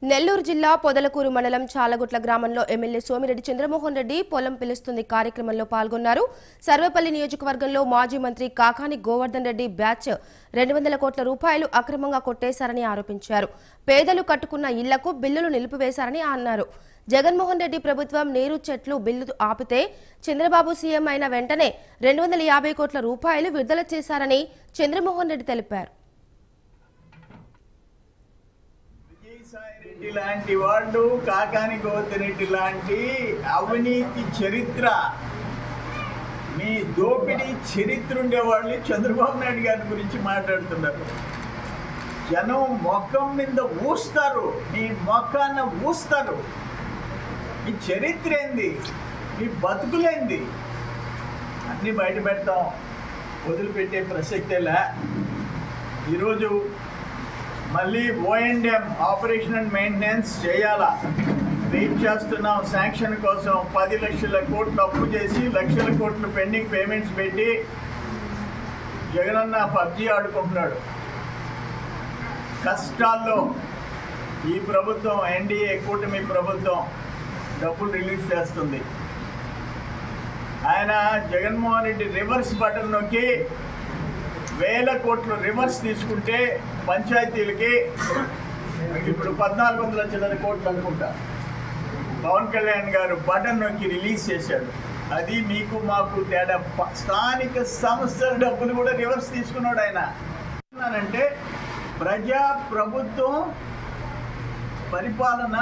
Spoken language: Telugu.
నెల్లూరు జిల్లా పొదలకూరు మండలం చాలగుట్ల గ్రామంలో ఎమ్మెల్యే సోమిరెడ్డి చంద్రమోహన్ రెడ్డి పొలం పిలుస్తుంది కార్యక్రమంలో పాల్గొన్నారు. సర్వేపల్లి నియోజకవర్గంలో మాజీ మంత్రి కాకాని గోవర్ధన్ రెడ్డి బ్యాచ్ 200 కోట్ల రూపాయలు అక్రమంగా కొట్టేశారని ఆరోపించారు. పేదలు కట్టుకున్న ఇళ్లకు బిల్లులు నిలిపివేశారని అన్నారు. జగన్మోహన్ రెడ్డి ప్రభుత్వం నీరు చెట్లు బిల్లు ఆపితే చంద్రబాబు సీఎం అయిన వెంటనే 250 కోట్ల రూపాయలు విడుదల చేశారని చంద్రమోహన్ రెడ్డి తెలిపారు. రెడ్డి లాంటి వాళ్ళు, కాకాని గోవర్ధన్ రెడ్డి లాంటి అవినీతి చరిత్ర, మీ దోపిడీ చరిత్ర ఉండేవాళ్ళు చంద్రబాబు నాయుడు గారి గురించి మాట్లాడుతున్నారు. జనం మొఖం మీద ఊస్తారు, మీ మొఖాన్న ఊస్తారు. మీ చరిత్ర ఏంది, మీ బతుకులేంది అన్నీ బయట పెడతాం, వదిలిపెట్టే ప్రసక్తేలా. ఈరోజు మళ్ళీ O&M ఆపరేషన్ అండ్ మెయింటెనెన్స్ చేయాలా, వెయిట్ చేస్తున్నాం. శాంక్షన్ కోసం 10 లక్షల కోట్లు అప్పు చేసి లక్షల కోట్లు పెండింగ్ పేమెంట్స్ పెట్టి జగనన్న పబ్జీ ఆడుకుంటున్నాడు. కష్టాల్లో ఈ ప్రభుత్వం, ఎన్డీఏ కూటమి ప్రభుత్వం డబ్బులు రిలీజ్ చేస్తుంది. ఆయన జగన్మోహన్ రెడ్డి రివర్స్ బటన్ నొక్కి 1000 కోట్లు రివర్స్ తీసుకుంటే పంచాయతీలకి ఇప్పుడు 1400 కోట్లు అనుకుంటా పవన్ కళ్యాణ్ గారు బటన్ నొక్కి రిలీజ్ చేశాడు. అది మీకు మాకు తేడా. స్థానిక సంస్థల డబ్బులు కూడా రివర్స్ తీసుకున్నాడు ఆయన. అంటే ప్రజా ప్రభుత్వం పరిపాలన